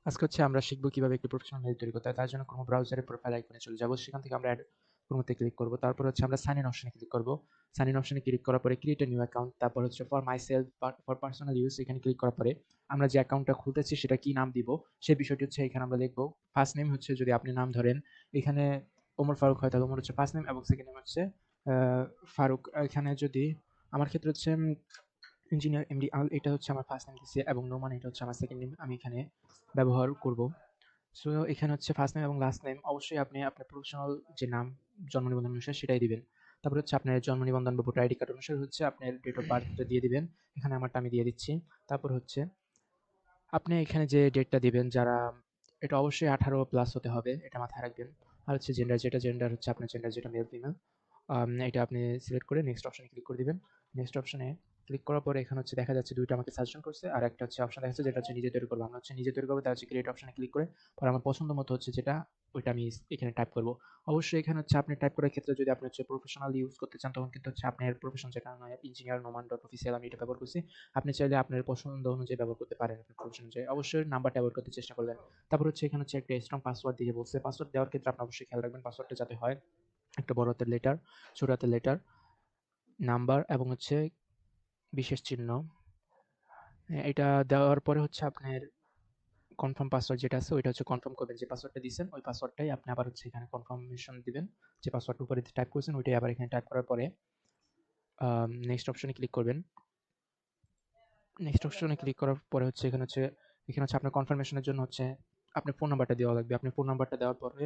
আজকে হচ্ছে আমরা শিখব কিভাবে একটি প্রফেশনাল মেইল তৈরি করতে হয়। তার জন্য ক্রোম ব্রাউজারের প্রোফাইল আইকনে চলে যাব। সেখান থেকে আমরা অ্যাড ক্রোমোতে ক্লিক করব। তারপর হচ্ছে আমরা সাইন ইন অপশনে ক্লিক করব। সাইন ইন অপশনে ক্লিক করার পরে ক্রিয়েট এ নিউ অ্যাকাউন্ট, তারপর হচ্ছে ফর মাইসেলফ বা ফর পার্সোনাল ইউজ এখানে ক্লিক করার পরে আমরা যে অ্যাকাউন্টটা খুলতেছি সেটা কি নাম দিব সেই বিষয়টি হচ্ছে এখানে আমরা লিখব। ফার্স্ট নেম হচ্ছে যদি আপনি নাম ধরেন এখানে ওমর ফারুক হয় তাহলে ওমর হচ্ছে ফার্স্ট নেম এবং সেকেন্ড নেম হচ্ছে ফারুক। এখানে যদি আমার ক্ষেত্রে হচ্ছে ইঞ্জিনিয়ার এমডি আল এটা হচ্ছে আমার ফার্স্ট নেম দিছি এবং নোমান এটা হচ্ছে আমার সেকেন্ড নেম আমি এখানে ব্যবহার করব। সো এখানে হচ্ছে ফার্স্ট নেম এবং লাস্ট নেম অবশ্যই আপনি আপনার প্রফেশনাল যে নাম জন্ম নিবন্ধন অনুসারে সেটাই দিবেন। তারপর হচ্ছে আপনার জন্ম নিবন্ধন বা ভোটার আইডি কার্ড অনুসারে হচ্ছে আপনার ডেট অফ বার্থটা দিয়ে দিবেন। এখানে আমারটা আমি দিয়ে দিচ্ছি। তারপর হচ্ছে আপনি এখানে যে ডেটটা দিবেন যারা এটা অবশ্যই 18 প্লাস হতে হবে এটা মাথায় রাখবেন। আর হচ্ছে জেন্ডার যেটা জেন্ডার হচ্ছে আপনার জেন্ডার যেটা মেল ফিমেল এটা আপনি সিলেক্ট করে নেক্সট অপশনে ক্লিক করে দিবেন। নেক্সট অপশনে ক্লিক করার পরে এখানে হচ্ছে দেখা যাচ্ছে দুইটা আমাকে সাজেশন করছে আর একটা হচ্ছে অপশন দেখা যাচ্ছে যেটা হচ্ছে নিজে তৈরি করবো। আমরা হচ্ছে নিজে তৈরি করবো তার হচ্ছে ক্রিয়েট অপশনে ক্লিক করে পরে আমার পছন্দ মতো হচ্ছে যেটা ওইটা আমি এখানে টাইপ করব। অবশ্যই এখানে হচ্ছে আপনি টাইপ করার ক্ষেত্রে যদি আপনি হচ্ছে প্রফেশনাল ইউজ করতে চান তখন কিন্তু হচ্ছে আপনার প্রফেশন যেটা নয় ইঞ্জিনিয়ার নোমান ডট অফিসিয়াল আমি এটা ব্যবহার করছি। আপনি চাইলে আপনার পছন্দ অনুযায়ী ব্যবহার করতে পারেন আপনার প্রফেশন অনুযায়ী। অবশ্যই নাম্বারটা ব্যবহার করতে চেষ্টা করবেন। তারপর হচ্ছে এখানে হচ্ছে একটা স্ট্রং পাসওয়ার্ড দিয়ে বলছে। পাসওয়ার্ড দেওয়ার ক্ষেত্রে আপনি অবশ্যই খেয়াল রাখবেন পাসওয়ার্ডটা যাতে হয় একটা বড় হাতের লেটার, ছোট হাতের লেটার, নাম্বার এবং হচ্ছে বিশেষ চিহ্ন। এটা দেওয়ার পরে হচ্ছে আপনার কনফার্ম পাসওয়ার্ড যেটা আছে ওইটা হচ্ছে কনফার্ম করবেন যে পাসওয়ার্ডটা দিয়েছেন ওই পাসওয়ার্ডটাই আপনি আবার হচ্ছে এখানে কনফার্মেশন দিবেন। যে পাসওয়ার্ডটা উপরে টাইপ করেছেন ওইটাই আবার এখানে টাইপ করার পরে নেক্সট অপশনে ক্লিক করবেন। নেক্সট অপশনে ক্লিক করার পরে হচ্ছে এখানে হচ্ছে আপনার কনফার্মেশনের জন্য হচ্ছে আপনার ফোন নাম্বারটা দেওয়া লাগবে। আপনার ফোন নাম্বারটা দেওয়ার পরে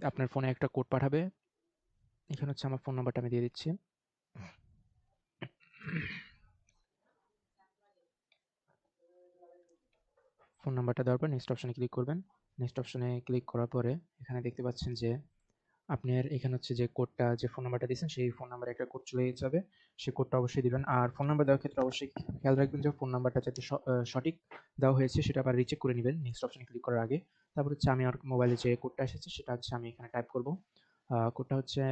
আপনার ফোনে একটা কোড পাঠাবে। এখানে হচ্ছে আমার ফোন নাম্বারটা আমি দিয়ে দিচ্ছি। ফোন নাম্বারটা দেওয়ার পর নেক্সট অপশনে ক্লিক করবেন। নেক্সট অপশনে ক্লিক করার পরে এখানে দেখতে পাচ্ছেন যে আপনার এখানে হচ্ছে যে কোডটা যে ফোন নাম্বারটা দিয়েছেন সেই ফোন নাম্বারে একটা কোড চলে যাবে। সেই কোডটা অবশ্যই দিবেন। আর ফোন নাম্বার দেওয়ার ক্ষেত্রে অবশ্যই খেয়াল রাখবেন যে ফোন নাম্বারটা যাতে সঠিক দেওয়া হয়েছে সেটা আবার রিচেক করে নেবেন নেক্সট অপশনে ক্লিক করার আগে। তারপর হচ্ছে আমি আমার মোবাইলে যে কোডটা এসেছে সেটা হচ্ছে আমি এখানে টাইপ করব। কোডটা হচ্ছে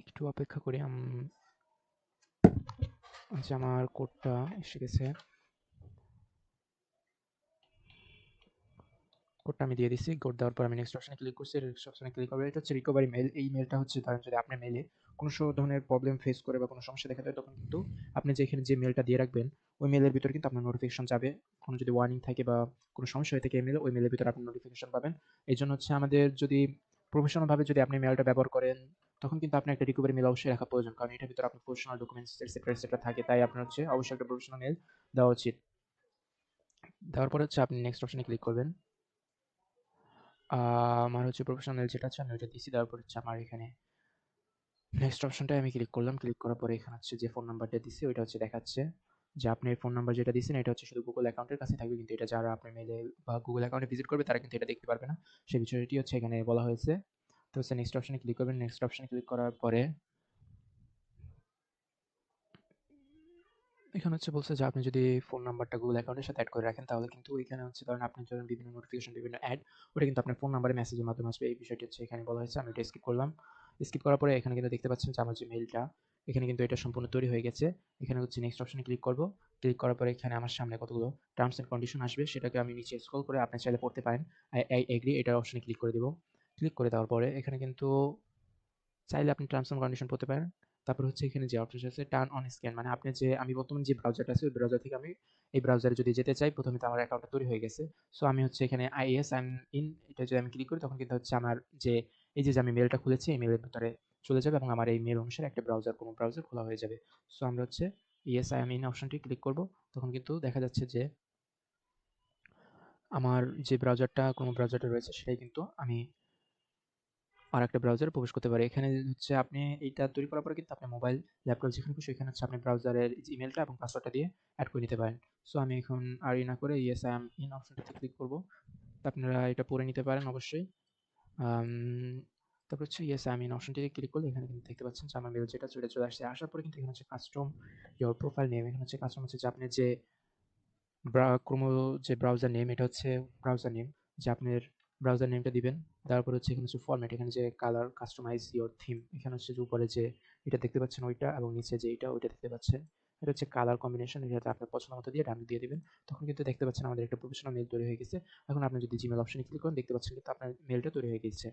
একটু অপেক্ষা করি যে আমার কোডটা এসে গেছে। কোডটা আমি দিয়ে দিচ্ছি। কোড দেওয়ার পর আমি নেক্সট অপশনে ক্লিক করছি। নেক্সট অপশনে ক্লিক করলে এটা হচ্ছে রিকভারি মেইল। এই মেইলটা হচ্ছে ধরেন যদি আপনার মেইলে কোনো ধরনের প্রবলেম ফেস করে বা কোনো সমস্যা দেখা দেয় তখন কিন্তু আপনি যে এখানে যে মেইলটা দিয়ে রাখবেন ওই মেইলের ভিতরে কিন্তু আপনার নোটিফিকেশন যাবে। কোনো যদি ওয়ার্নিং থাকে বা কোনো সমস্যা হয়ে থাকে এই মেইলে ওই মেইলের ভিতরে আপনি নোটিফিকেশন পাবেন। এই জন্য হচ্ছে আমাদের যদি প্রফেশনাল ভাবে যদি আপনি মেইলটা ব্যবহার করেন তখন কিন্তু আপনার একটা রিকভারি মেইল অবশ্যই রাখা প্রয়োজন। কারণ এটার ভিতরে আপনার প্রফেশনাল ডকুমেন্টস এটসেট্রা এটসেট্রা থাকে। তাই আপনার হচ্ছে অবশ্যই একটা প্রফেশনাল মেইল দেওয়া উচিত। দেওয়ার পরে হচ্ছে আপনি নেক্সট অপশনে ক্লিক করবেন। আমার হচ্ছে প্রফেশনাল যেটা আছে আমি ওইটা দিছি। দেওয়ার পর হচ্ছে আমার এখানে নেক্সট অপশনটায় আমি ক্লিক করলাম। ক্লিক করার পরে এখানে হচ্ছে যে ফোন নাম্বারটা দিছি ওইটা হচ্ছে দেখাচ্ছে যে আপনি ফোন নাম্বার যেটা দিয়েছেন এটা হচ্ছে শুধু গুগল অ্যাকাউন্টের কাছে থাকবে, কিন্তু এটা যারা আপনার মেইলে বা গুগল অ্যাকাউন্টে ভিজিট করবে তারা কিন্তু এটা দেখতে পারবে না। সেই বিষয়টি হচ্ছে এখানে বলা হয়েছে। তো হচ্ছে নেক্সট অপশনে ক্লিক করবেন। নেক্সট অপশনে ক্লিক করার পরে এখানে হচ্ছে বলছে যে আপনি যদি ফোন নাম্বারটা গুগল অ্যাকাউন্টের সাথে অ্যাড করে রাখেন তাহলে কিন্তু এখানে হচ্ছে ধরেন আপনার জন্য বিভিন্ন নোটিফিকেশন বিভিন্ন অ্যাড ওটা কিন্তু আপনার ফোন নাম্বারে মেসেজের মাধ্যমে আসবে। এই বিষয়টি হচ্ছে এখানে বলা হয়েছে। আমি এটা স্কিপ করলাম। স্কিপ করার পরে এখানে কিন্তু দেখতে পাচ্ছেন যে আমার যে মেইলটা এখানে কিন্তু এটা সম্পূর্ণ তৈরি হয়ে গেছে। এখানে হচ্ছে নেক্সট অপশনে ক্লিক করব। ক্লিক করার পরে এখানে আমার সামনে কতগুলো টার্মস এন্ড কন্ডিশন আসবে সেটাকে আমি নিচে স্ক্রল করে আপনি চাইলে পড়তে পারেন। আই এগ্রি এটার অপশনে ক্লিক করে দিব। ক্লিক করে দেওয়ার পরে এখানে কিন্তু চাইলে আপনি টার্মস এন্ড কন্ডিশন পড়তে পারেন। তারপর হচ্ছে এখানে যে অপশন আছে টার্ন অন স্ক্যান মানে আপনি যে আমি বর্তমানে যে ব্রাউজারটা আছে ওই ব্রাউজার থেকে আমি এই ব্রাউজারে যদি যেতে চাই প্রথমে তো আমার অ্যাকাউন্টটা তৈরি হয়ে গেছে। সো আমি হচ্ছে এখানে আইএস আই এম ইন এটা যদি আমি ক্লিক করি তখন কিন্তু হচ্ছে আমার যে এই যে আমি মেলটা খুলেছি এই মেলের ভিতরে চলে যাবে এবং আমার এই মেল অনুসারে একটা ব্রাউজার কোনো ব্রাউজার খোলা হয়ে যাবে। সো আমরা হচ্ছে ইয়েস আই এম ইন অপশনটি ক্লিক করব। তখন কিন্তু দেখা যাচ্ছে যে আমার যে ব্রাউজারটা কোনো ব্রাউজারটা রয়েছে সেটাই কিন্তু আমি আরেকটা ব্রাউজারে প্রবেশ করতে পারি। এখানে হচ্ছে আপনি এইটা তৈরি করার পরে কিন্তু আপনার মোবাইল, ল্যাপটপ যেখানে খুশি সেখানে হচ্ছে আপনি ব্রাউজারের ইমেলটা এবং পাসওয়ার্ডটা দিয়ে এড করে নিতে পারেন। সো আমি এখন আর ই না করে ইয়েস আই এম ইন অপশনটাতে ক্লিক করব। আপনারা এটা পড়ে নিতে পারেন অবশ্যই। আম তারপর হচ্ছে ইয়েস আই এম ইন অপশনটিতে ক্লিক করলে এখানে কিন্তু দেখতে পাচ্ছেন যে আমার মেইল যেটা সেটা চলে আসছে। আসার পরে কিন্তু এখানে হচ্ছে কাস্টম ইওর প্রোফাইল নেম এখানে হচ্ছে কাস্টম হচ্ছে যে আপনি যে ক্রোমো যে ব্রাউজার নেম এটা হচ্ছে ব্রাউজার নেম যে আপনার ব্রাউজার নেমটা দিবেন। তারপর হচ্ছে এখানে হচ্ছে ফরম্যাট এখানে যে কালার কাস্টমাইজ ইওর থিম এখানে হচ্ছে যে উপরে যে এটা দেখতে পাচ্ছেন ওইটা এবং নিচে যে এটা ওইটা দেখতে পাচ্ছেন এটা হচ্ছে কালার কম্বিনেশন, এটা আপনার পছন্দ মতো দিয়ে ডান দিয়ে দিবেন। তখন কিন্তু দেখতে পাচ্ছেন আমাদের একটা প্রফেশনাল মেইল তৈরি হয়ে গেছে। এখন আপনি যদি জিমেইল অপশনে ক্লিক করেন দেখতে পাচ্ছেন কিন্তু আপনার মেইলটা তৈরি হয়ে গেছে।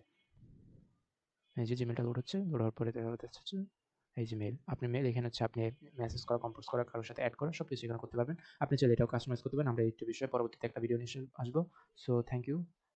এই যে জিমেইলটা লোড হচ্ছে, লোড হওয়ার পরে দেখা যাচ্ছে এই যে মেইল। আপনি মেইল এখানে হচ্ছে আপনি মেসেজ করা, কম্পোজ করা, কারোর সাথে এড করা সবকিছু এখানে করতে পারবেন। আপনি চাইলে এটাও কাস্টমাইজ করতে পারেন। আমরা এই বিষয়ে পরবর্তীতে একটা ভিডিও নিয়ে আসবো। So thank you.